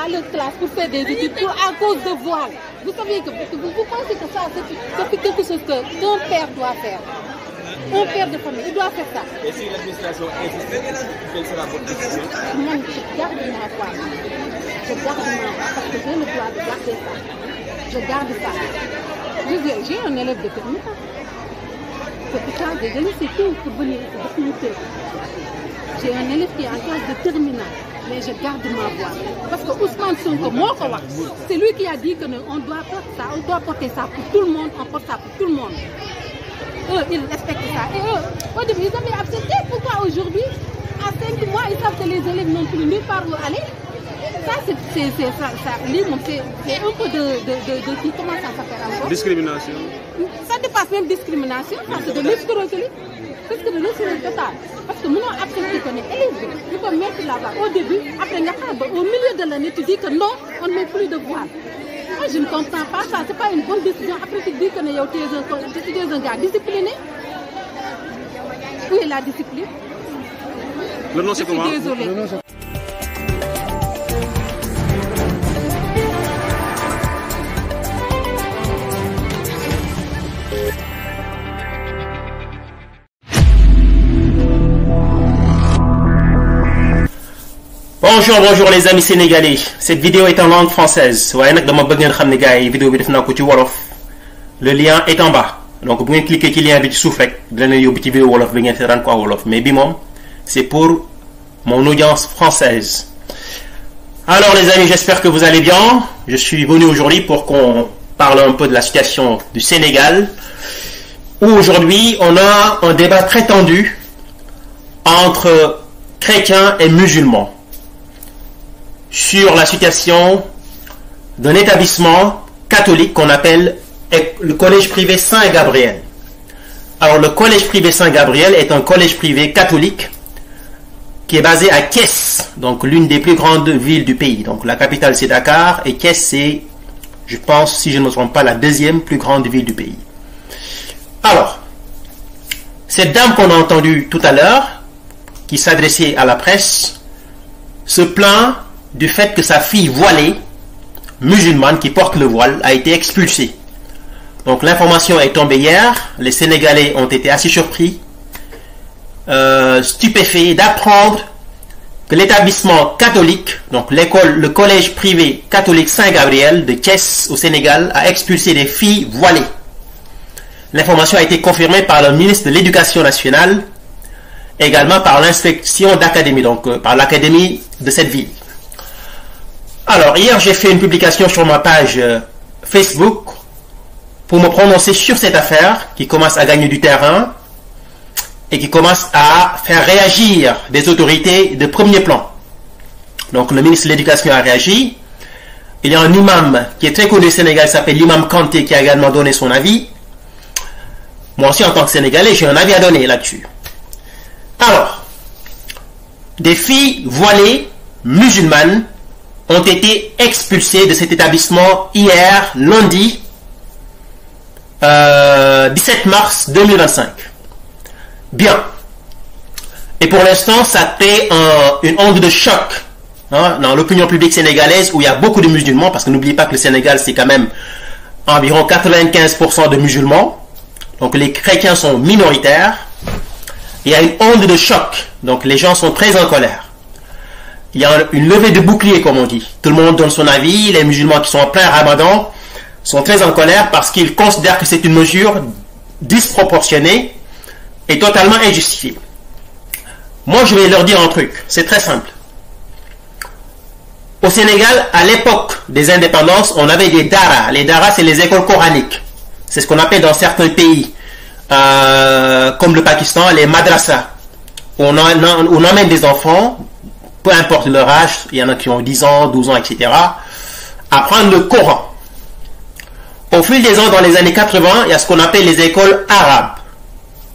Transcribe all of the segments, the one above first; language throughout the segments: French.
dans leur classe pour faire des études à cause de voile. Vous savez que vous pensez que ça c'est quelque chose qu'un père doit faire. Un père de famille, il doit faire ça. Et si l'administration insiste, quelle sera votre décision? Moi, je garde ma voix. Je garde ma voix parce que j'ai le droit de garder ça. Je garde ça. J'ai un élève de terminale. C'est pour ça que j'ai laissé tout pour venir ici. J'ai un élève qui est en classe de terminale. Mais je garde ma voix. Parce que Ousmane Sonko, c'est lui qui a dit qu'on doit porter ça, on doit porter ça pour tout le monde, on porte ça pour tout le monde. Eux, ils respectent ça. Et eux, au début, ils avaient accepté. Pourquoi aujourd'hui, à 5 mois, ils savent que les élèves n'ont plus nulle part où aller? Ça, c'est un peu de qui commence à s'appeler encore. Discrimination. Ça dépasse même discrimination. C'est de l'escroquerie. C'est de l'escroquerie totale. Parce que nous avons accepté qu'on est élèves. Il faut mettre là-bas. Au début, après, au milieu de l'année, tu dis que non, on ne met plus de voile. Moi, je ne comprends pas ça. Ce n'est pas une bonne décision. Après, tu dis que tu es un gars discipliné. Où est la discipline? Le nom, c'est comment? Je suis désolée. Bonjour les amis sénégalais. Cette vidéo est en langue française. Le lien est en bas. Donc vous cliquez sur le lien ci suuf rek dina leen yóbbu ci vidéo wolof bi ngeen seetaan ko wolof, mais bi moom c'est pour mon audience française. Alors les amis, j'espère que vous allez bien. Je suis venu aujourd'hui pour qu'on parle un peu de la situation du Sénégal, où aujourd'hui on a un débat très tendu entre chrétiens et musulmans sur la situation d'un établissement catholique qu'on appelle le collège privé Saint-Gabriel. Alors le collège privé Saint-Gabriel est un collège privé catholique qui est basé à Thiès, donc l'une des plus grandes villes du pays. Donc la capitale c'est Dakar et Thiès c'est, je pense, si je ne me trompe pas, la deuxième plus grande ville du pays. Alors, cette dame qu'on a entendue tout à l'heure, qui s'adressait à la presse, se plaint du fait que sa fille voilée, musulmane qui porte le voile, a été expulsée. Donc l'information est tombée hier, les Sénégalais ont été assez surpris, stupéfaits d'apprendre que l'établissement catholique, donc le collège privé catholique Saint-Gabriel de Thiès au Sénégal, a expulsé des filles voilées. L'information a été confirmée par le ministre de l'Éducation nationale, également par l'inspection d'académie, donc par l'académie de cette ville. Alors, hier, j'ai fait une publication sur ma page Facebook pour me prononcer sur cette affaire qui commence à gagner du terrain et qui commence à faire réagir des autorités de premier plan. Donc, le ministre de l'Éducation a réagi. Il y a un imam qui est très connu au Sénégal, qui s'appelle l'imam Kanté, qui a également donné son avis. Moi aussi, en tant que Sénégalais, j'ai un avis à donner là-dessus. Alors, des filles voilées musulmanes ont été expulsées de cet établissement hier, lundi, 17 mars 2025. Bien. Et pour l'instant, ça crée une onde de choc dans l'opinion publique sénégalaise, où il y a beaucoup de musulmans, parce que n'oubliez pas que le Sénégal, c'est quand même environ 95% de musulmans. Donc les chrétiens sont minoritaires. Il y a une onde de choc. Donc les gens sont très en colère. Il y a une levée de bouclier, comme on dit. Tout le monde donne son avis. Les musulmans qui sont en plein ramadan sont très en colère parce qu'ils considèrent que c'est une mesure disproportionnée et totalement injustifiée. Moi, je vais leur dire un truc. C'est très simple. Au Sénégal, à l'époque des indépendances, on avait des daras. Les daras, c'est les écoles coraniques. C'est ce qu'on appelle dans certains pays, comme le Pakistan, les madrasas. On emmène des enfants, peu importe leur âge, il y en a qui ont 10 ans, 12 ans, etc., apprendre le Coran. Au fil des ans, dans les années 80, il y a ce qu'on appelle les écoles arabes.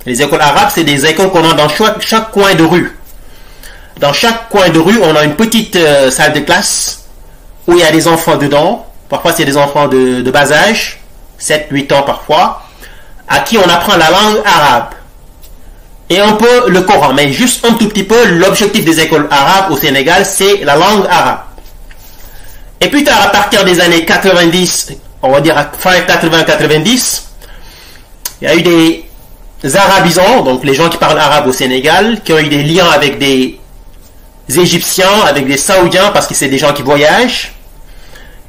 Les écoles arabes, c'est des écoles qu'on a dans chaque coin de rue. Dans chaque coin de rue, on a une petite salle de classe où il y a des enfants dedans. Parfois, c'est des enfants de bas âge, 7, 8 ans parfois, à qui on apprend la langue arabe. Et un peu le Coran, mais juste un tout petit peu. L'objectif des écoles arabes au Sénégal, c'est la langue arabe. Et plus tard, à partir des années 90, on va dire à fin 80-90, il y a eu des arabisants, donc les gens qui parlent arabe au Sénégal, qui ont eu des liens avec des Égyptiens, avec des Saoudiens, parce que c'est des gens qui voyagent.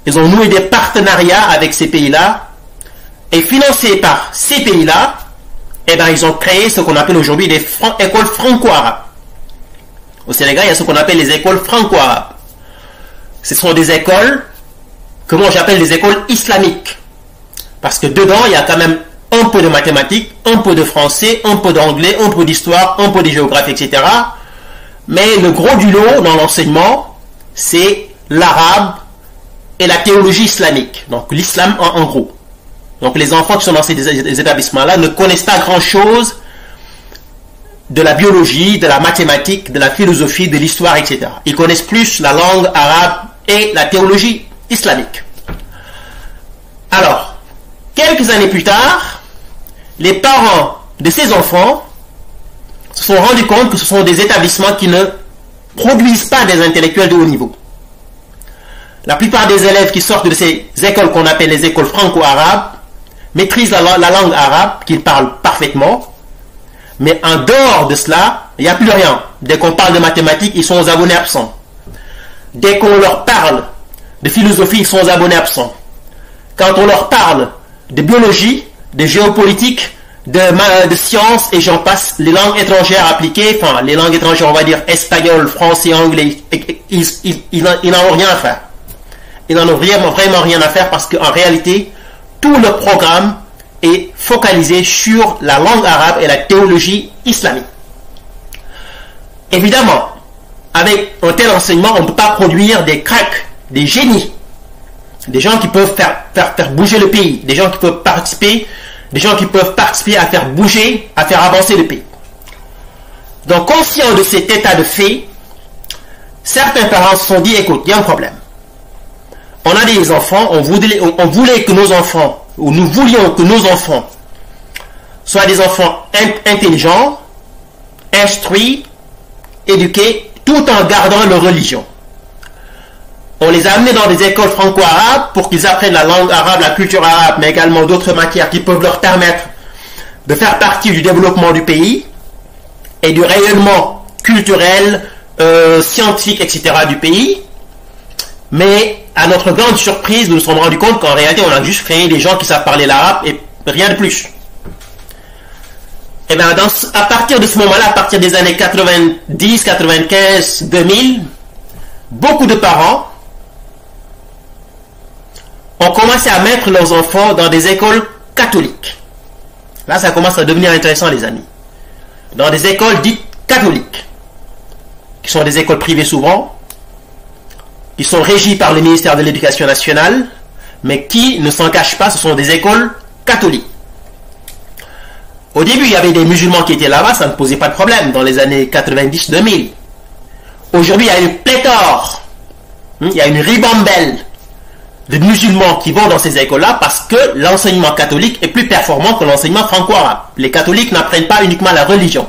Ils ont noué des partenariats avec ces pays-là, et financés par ces pays-là, eh ben, ils ont créé ce qu'on appelle aujourd'hui des écoles franco-arabes. Au Sénégal, il y a ce qu'on appelle les écoles franco-arabes. Ce sont des écoles que moi j'appelle les écoles islamiques. Parce que dedans, il y a quand même un peu de mathématiques, un peu de français, un peu d'anglais, un peu d'histoire, un peu de géographie, etc. Mais le gros du lot dans l'enseignement, c'est l'arabe et la théologie islamique. Donc l'islam en gros. Donc les enfants qui sont dans ces établissements-là ne connaissent pas grand-chose de la biologie, de la mathématique, de la philosophie, de l'histoire, etc. Ils connaissent plus la langue arabe et la théologie islamique. Alors, quelques années plus tard, les parents de ces enfants se sont rendus compte que ce sont des établissements qui ne produisent pas des intellectuels de haut niveau. La plupart des élèves qui sortent de ces écoles qu'on appelle les écoles franco-arabes maîtrisent la langue arabe, qu'ils parlent parfaitement, mais en dehors de cela, il n'y a plus rien. Dès qu'on parle de mathématiques, ils sont aux abonnés absents. Dès qu'on leur parle de philosophie, ils sont aux abonnés absents. Quand on leur parle de biologie, de géopolitique, de sciences, et j'en passe, les langues étrangères appliquées, enfin, les langues étrangères, on va dire espagnol, français, anglais, ils n'en ont rien à faire. Ils n'en ont vraiment rien à faire parce qu'en réalité, tout le programme est focalisé sur la langue arabe et la théologie islamique. Évidemment, avec un tel enseignement, on ne peut pas produire des cracks, des génies, des gens qui peuvent faire bouger le pays, des gens qui peuvent participer à faire bouger, à faire avancer le pays. Donc, conscient de cet état de fait, certains parents se sont dit, écoute, il y a un problème. On a des enfants, on voulait que nos enfants, ou nous voulions que nos enfants soient des enfants intelligents, instruits, éduqués, tout en gardant leur religion. On les a amenés dans des écoles franco-arabes pour qu'ils apprennent la langue arabe, la culture arabe, mais également d'autres matières qui peuvent leur permettre de faire partie du développement du pays et du rayonnement culturel, scientifique, etc. du pays. Mais à notre grande surprise, nous nous sommes rendus compte qu'en réalité, on a juste créé des gens qui savent parler l'arabe et rien de plus. Et bien, à partir de ce moment-là, à partir des années 90, 95, 2000, beaucoup de parents ont commencé à mettre leurs enfants dans des écoles catholiques. Là, ça commence à devenir intéressant, les amis. Dans des écoles dites catholiques, qui sont des écoles privées souvent, qui sont régies par le ministère de l'Éducation nationale, mais qui ne s'en cachent pas, ce sont des écoles catholiques. Au début, il y avait des musulmans qui étaient là-bas, ça ne posait pas de problème, dans les années 90-2000. Aujourd'hui, il y a une pléthore, il y a une ribambelle de musulmans qui vont dans ces écoles-là parce que l'enseignement catholique est plus performant que l'enseignement franco-arabe. Les catholiques n'apprennent pas uniquement la religion.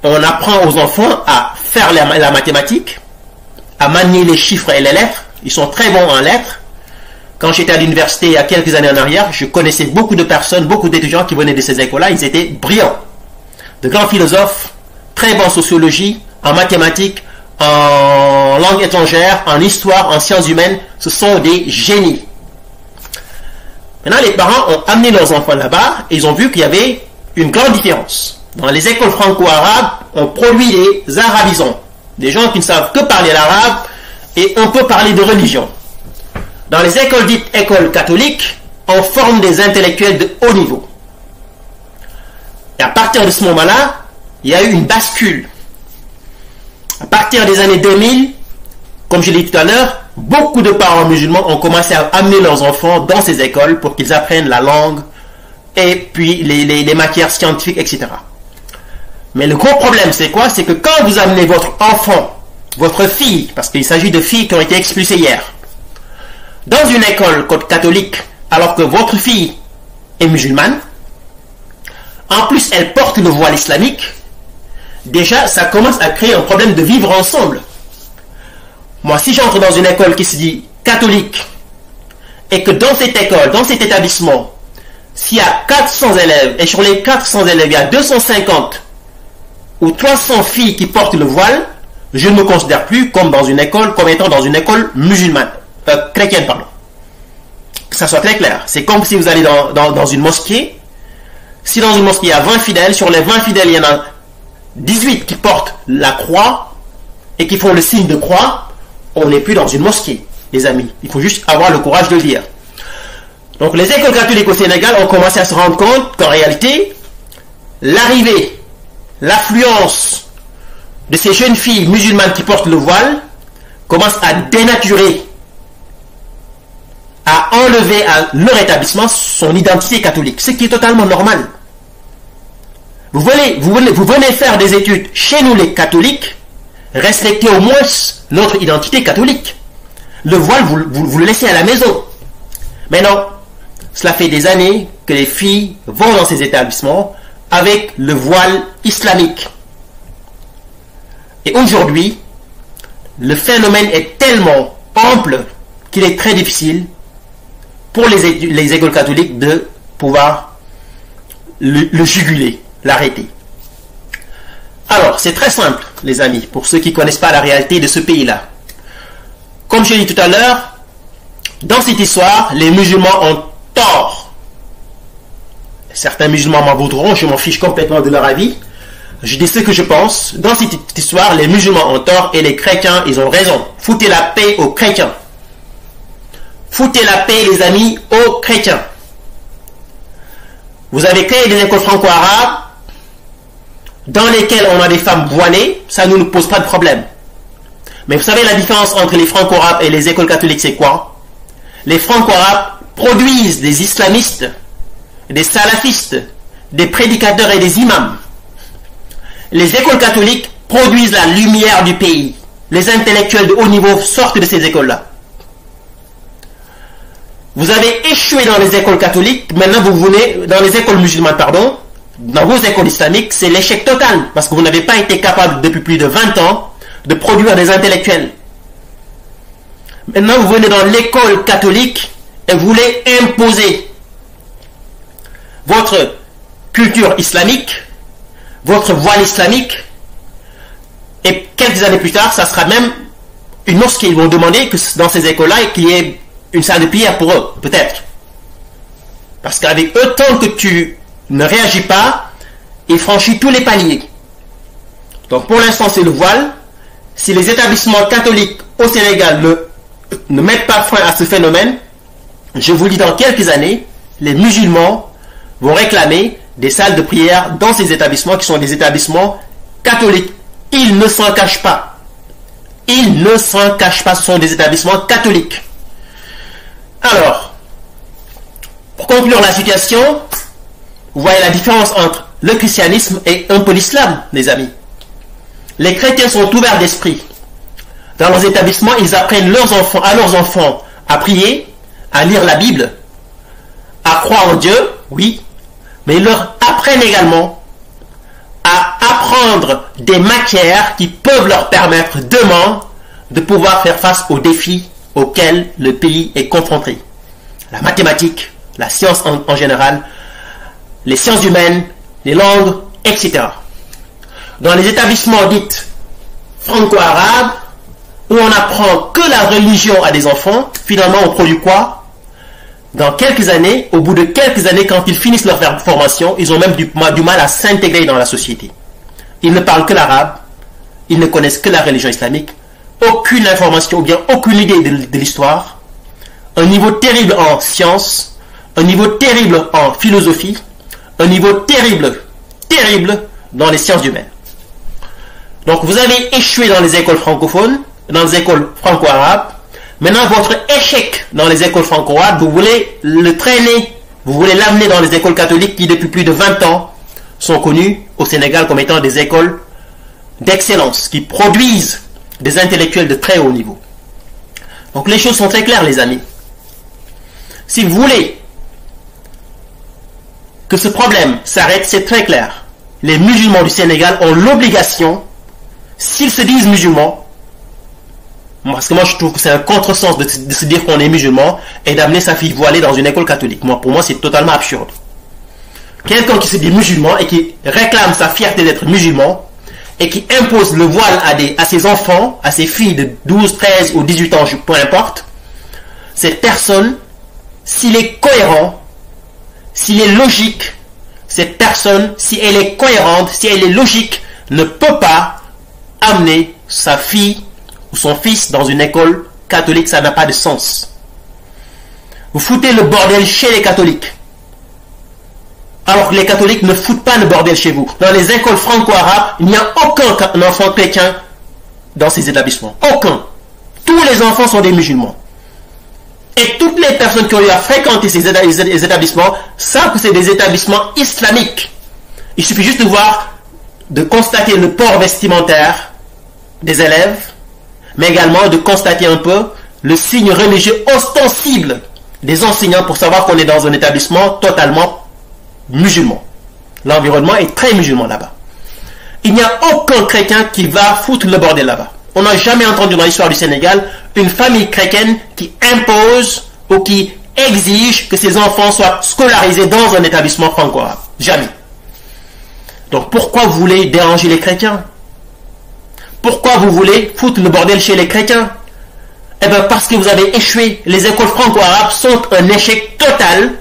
On apprend aux enfants à faire la mathématique, à manier les chiffres et les lettres. Ils sont très bons en lettres. Quand j'étais à l'université il y a quelques années en arrière, je connaissais beaucoup de personnes, beaucoup d'étudiants qui venaient de ces écoles-là. Ils étaient brillants. De grands philosophes, très bons en sociologie, en mathématiques, en langue étrangère, en histoire, en sciences humaines. Ce sont des génies. Maintenant, les parents ont amené leurs enfants là-bas et ils ont vu qu'il y avait une grande différence. Dans les écoles franco-arabes, on produit des arabisants, des gens qui ne savent que parler l'arabe et on peut parler de religion. Dans les écoles dites écoles catholiques, on forme des intellectuels de haut niveau. Et à partir de ce moment-là, il y a eu une bascule. À partir des années 2000, comme je l'ai dit tout à l'heure, beaucoup de parents musulmans ont commencé à amener leurs enfants dans ces écoles pour qu'ils apprennent la langue et puis les matières scientifiques, etc. Mais le gros problème, c'est quoi? C'est que quand vous amenez votre enfant, votre fille, parce qu'il s'agit de filles qui ont été expulsées hier, dans une école catholique, alors que votre fille est musulmane, en plus elle porte le voile islamique, déjà ça commence à créer un problème de vivre ensemble. Moi, si j'entre dans une école qui se dit catholique et que dans cette école, dans cet établissement, s'il y a 400 élèves et sur les 400 élèves, il y a 250 ou 300 filles qui portent le voile, je ne me considère plus comme dans une école, comme étant dans une école musulmane, chrétienne, pardon. Que ça soit très clair. C'est comme si vous allez dans une mosquée. Si dans une mosquée il y a 20 fidèles, sur les 20 fidèles, il y en a 18 qui portent la croix et qui font le signe de croix, on n'est plus dans une mosquée, les amis. Il faut juste avoir le courage de le dire. Donc les écoles catholiques au Sénégal ont commencé à se rendre compte qu'en réalité, l'arrivée, l'affluence de ces jeunes filles musulmanes qui portent le voile commence à dénaturer, à enlever à leur établissement son identité catholique, ce qui est totalement normal. Vous venez faire des études chez nous les catholiques, respectez au moins notre identité catholique. Le voile, vous le laissez à la maison. Mais non, cela fait des années que les filles vont dans ces établissements avec le voile islamique. Et aujourd'hui, le phénomène est tellement ample qu'il est très difficile pour les écoles catholiques de pouvoir le juguler, l'arrêter. Alors, c'est très simple, les amis, pour ceux qui ne connaissent pas la réalité de ce pays-là. Comme je l'ai dit tout à l'heure, dans cette histoire, les musulmans ont tort. Certains musulmans m'en voudront, je m'en fiche complètement de leur avis. Je dis ce que je pense. Dans cette histoire, les musulmans ont tort et les chrétiens, ils ont raison. Foutez la paix aux chrétiens. Foutez la paix, les amis, aux chrétiens. Vous avez créé des écoles franco-arabes dans lesquelles on a des femmes voilées, ça ne nous pose pas de problème. Mais vous savez la différence entre les franco-arabes et les écoles catholiques, c'est quoi? Les franco-arabes produisent des islamistes, des salafistes, des prédicateurs et des imams. Les écoles catholiques produisent la lumière du pays. Les intellectuels de haut niveau sortent de ces écoles-là. Vous avez échoué dans les écoles catholiques, maintenant vous venez dans les écoles musulmanes, pardon, dans vos écoles islamiques, c'est l'échec total, parce que vous n'avez pas été capable depuis plus de 20 ans de produire des intellectuels. Maintenant vous venez dans l'école catholique et vous voulez imposer votre culture islamique, votre voile islamique, et quelques années plus tard, ça sera même une mosquée. Ils vont demander que dans ces écoles-là, qu'il y ait une salle de prière pour eux, peut-être. Parce qu'avec eux, tant que tu ne réagis pas, ils franchissent tous les paliers. Donc pour l'instant, c'est le voile. Si les établissements catholiques au Sénégal ne mettent pas fin à ce phénomène, je vous dis dans quelques années, les musulmans vont réclamer des salles de prière dans ces établissements qui sont des établissements catholiques. Ils ne s'en cachent pas. Ils ne s'en cachent pas, ce sont des établissements catholiques. Alors, pour conclure la situation, vous voyez la différence entre le christianisme et un peu l'islam, les amis. Les chrétiens sont ouverts d'esprit. Dans leurs établissements, ils apprennent à leurs enfants à prier, à lire la Bible, à croire en Dieu, oui, mais ils leur apprennent également à apprendre des matières qui peuvent leur permettre demain de pouvoir faire face aux défis auxquels le pays est confronté. La mathématique, la science en général, les sciences humaines, les langues, etc. Dans les établissements dits franco-arabes, où on apprend que la religion à des enfants, finalement on produit quoi? Dans quelques années, au bout de quelques années, quand ils finissent leur formation, ils ont même du mal à s'intégrer dans la société. Ils ne parlent que l'arabe, ils ne connaissent que la religion islamique, aucune information ou bien aucune idée de l'histoire, un niveau terrible en sciences, un niveau terrible en philosophie, un niveau terrible dans les sciences humaines. Donc vous avez échoué dans les écoles francophones, dans les écoles franco-arabes. Maintenant, votre échec dans les écoles franco-arabes, vous voulez le traîner, vous voulez l'amener dans les écoles catholiques qui, depuis plus de 20 ans, sont connues au Sénégal comme étant des écoles d'excellence, qui produisent des intellectuels de très haut niveau. Donc les choses sont très claires, les amis. Si vous voulez que ce problème s'arrête, c'est très clair. Les musulmans du Sénégal ont l'obligation, s'ils se disent musulmans, Parce que moi, je trouve que c'est un contresens de se dire qu'on est musulman et d'amener sa fille voilée dans une école catholique. Pour moi, c'est totalement absurde. Quelqu'un qui se dit musulman et qui réclame sa fierté d'être musulman et qui impose le voile à ses enfants, à ses filles de 12, 13 ou 18 ans, peu importe, cette personne, s'il est cohérent, s'il est logique, cette personne, si elle est cohérente, si elle est logique, ne peut pas amener sa fille ou son fils dans une école catholique. Ça n'a pas de sens. Vous foutez le bordel chez les catholiques, alors que les catholiques ne foutent pas le bordel chez vous. Dans les écoles franco-arabes, il n'y a aucun enfant chrétien dans ces établissements. Aucun. Tous les enfants sont des musulmans. Et toutes les personnes qui ont eu à fréquenter ces établissements savent que c'est des établissements islamiques. Il suffit juste de constater le port vestimentaire des élèves, mais également de constater un peu le signe religieux ostensible des enseignants pour savoir qu'on est dans un établissement totalement musulman. L'environnement est très musulman là-bas. Il n'y a aucun chrétien qui va foutre le bordel là-bas. On n'a jamais entendu dans l'histoire du Sénégal une famille chrétienne qui impose ou qui exige que ses enfants soient scolarisés dans un établissement franco-arabe. Jamais. Donc pourquoi vous voulez déranger les chrétiens? Pourquoi vous voulez foutre le bordel chez les chrétiens? Eh bien parce que vous avez échoué. Les écoles franco-arabes sont un échec total.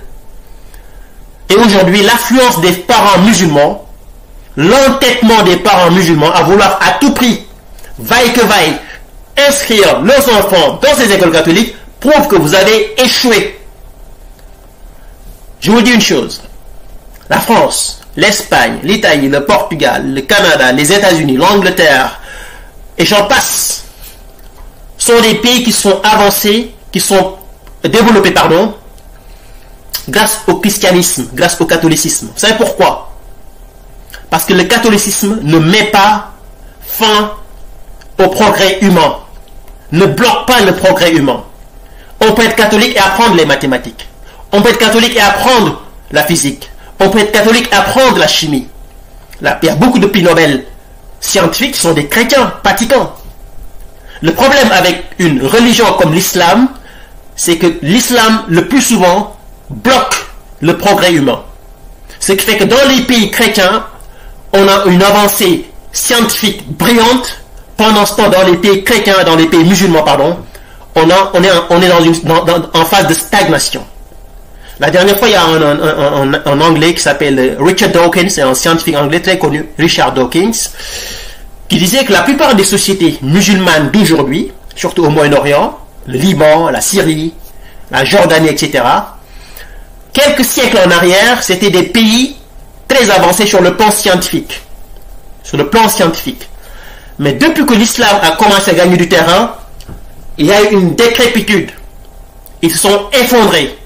Et aujourd'hui, l'affluence des parents musulmans, l'entêtement des parents musulmans à vouloir à tout prix, vaille que vaille, inscrire leurs enfants dans ces écoles catholiques, prouve que vous avez échoué. Je vous dis une chose. La France, l'Espagne, l'Italie, le Portugal, le Canada, les États-Unis, l'Angleterre, et j'en passe, sont des pays qui sont avancés, qui sont développés, grâce au christianisme, grâce au catholicisme. Vous savez pourquoi? Parce que le catholicisme ne met pas fin au progrès humain, ne bloque pas le progrès humain. On peut être catholique et apprendre les mathématiques. On peut être catholique et apprendre la physique. On peut être catholique et apprendre la chimie. Là, il y a beaucoup de prix Nobel scientifiques qui sont des chrétiens pratiquants. Le problème avec une religion comme l'islam, c'est que l'islam, le plus souvent, bloque le progrès humain. Ce qui fait que dans les pays chrétiens, on a une avancée scientifique brillante. Pendant ce temps, dans les pays chrétiens, dans les pays musulmans, on est en phase de stagnation. La dernière fois, il y a un Anglais qui s'appelle Richard Dawkins, c'est un scientifique anglais très connu, Richard Dawkins, qui disait que la plupart des sociétés musulmanes d'aujourd'hui, surtout au Moyen-Orient, le Liban, la Syrie, la Jordanie, etc., quelques siècles en arrière, c'était des pays très avancés sur le plan scientifique. Mais depuis que l'islam a commencé à gagner du terrain, il y a eu une décrépitude. Ils se sont effondrés.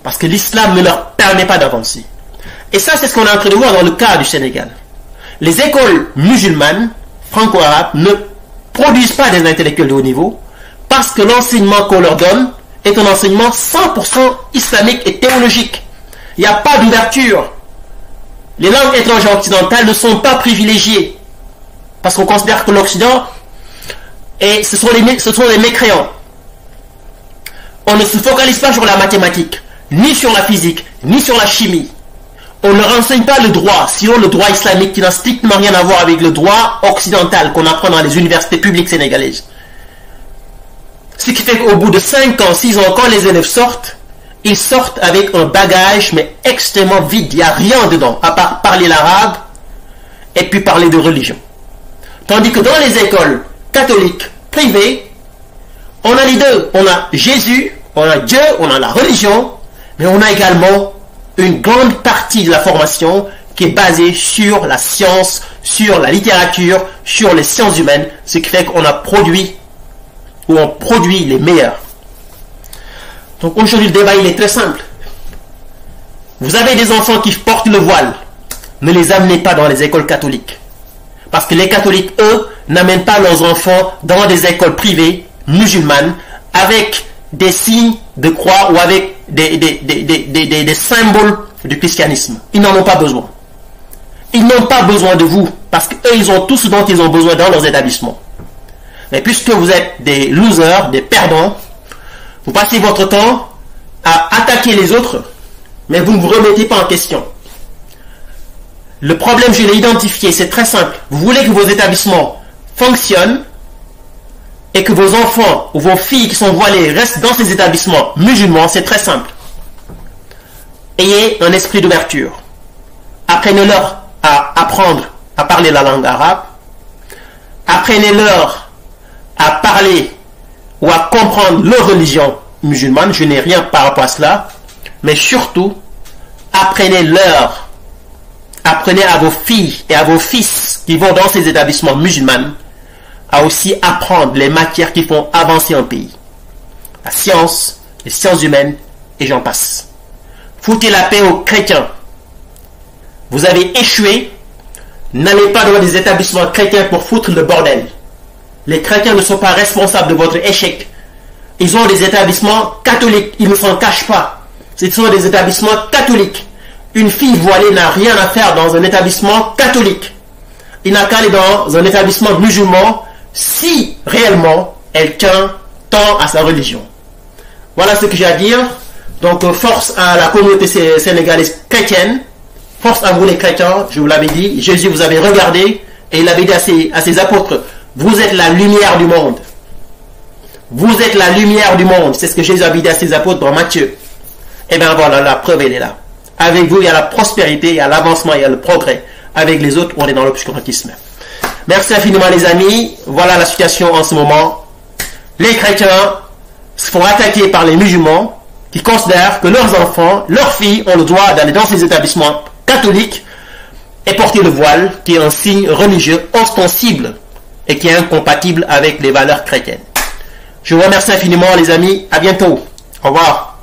Parce que l'islam ne leur permet pas d'avancer. Et ça, c'est ce qu'on est en train de voir dans le cas du Sénégal. Les écoles musulmanes, franco-arabes, ne produisent pas des intellectuels de haut niveau parce que l'enseignement qu'on leur donne est un enseignement 100% islamique et théologique. Il n'y a pas d'ouverture. Les langues étrangères occidentales ne sont pas privilégiées. Parce qu'on considère que l'Occident, ce sont les mécréants. On ne se focalise pas sur la mathématique, ni sur la physique, ni sur la chimie. On ne renseigne pas le droit, sinon le droit islamique qui n'a strictement rien à voir avec le droit occidental qu'on apprend dans les universités publiques sénégalaises. Ce qui fait qu'au bout de 5 ans, 6 ans, quand les élèves sortent, ils sortent avec un bagage mais extrêmement vide. Il n'y a rien dedans, à part parler l'arabe et puis parler de religion. Tandis que dans les écoles catholiques privées, on a les deux. On a Jésus, on a Dieu, on a la religion, mais on a également une grande partie de la formation qui est basée sur la science, sur la littérature, sur les sciences humaines, ce qui fait qu'on produit les meilleurs. Donc aujourd'hui, le débat il est très simple. Vous avez des enfants qui portent le voile, ne les amenez pas dans les écoles catholiques. Parce que les catholiques, eux, n'amènent pas leurs enfants dans des écoles privées musulmanes avec des signes de croix ou avec des symboles du christianisme. Ils n'en ont pas besoin. Ils n'ont pas besoin de vous parce qu'eux, ils ont tout ce dont ils ont besoin dans leurs établissements. Mais puisque vous êtes des losers, des perdants, vous passez votre temps à attaquer les autres, mais vous ne vous remettez pas en question. Le problème, je l'ai identifié, c'est très simple. Vous voulez que vos établissements fonctionnent et que vos enfants ou vos filles qui sont voilées restent dans ces établissements musulmans, c'est très simple. Ayez un esprit d'ouverture. Apprenez-leur à apprendre à parler la langue arabe. Apprenez-leur à parler ou à comprendre leur religion musulmane. Je n'ai rien par rapport à cela. Mais surtout, apprenez à vos filles et à vos fils qui vont dans ces établissements musulmans à aussi apprendre les matières qui font avancer un pays. La science, les sciences humaines, et j'en passe. Foutez la paix aux chrétiens. Vous avez échoué. N'allez pas dans des établissements chrétiens pour foutre le bordel. Les chrétiens ne sont pas responsables de votre échec. Ils ont des établissements catholiques. Ils ne s'en cachent pas. Ce sont des établissements catholiques. Une fille voilée n'a rien à faire dans un établissement catholique. Il n'a qu'à aller dans un établissement musulman si réellement elle tient tant à sa religion. Voilà ce que j'ai à dire. Donc force à la communauté sénégalaise chrétienne. Force à vous les chrétiens, je vous l'avais dit. Jésus vous avait regardé et il avait dit à ses apôtres, vous êtes la lumière du monde. Vous êtes la lumière du monde. C'est ce que Jésus avait dit à ses apôtres dans Matthieu. Et bien voilà, la preuve elle est là. Avec vous, il y a la prospérité, il y a l'avancement, il y a le progrès. Avec les autres, on est dans l'obscurantisme. Merci infiniment les amis. Voilà la situation en ce moment. Les chrétiens se font attaquer par les musulmans qui considèrent que leurs enfants, leurs filles ont le droit d'aller dans ces établissements catholiques et porter le voile, qui est un signe religieux ostensible et qui est incompatible avec les valeurs chrétiennes. Je vous remercie infiniment les amis. À bientôt. Au revoir.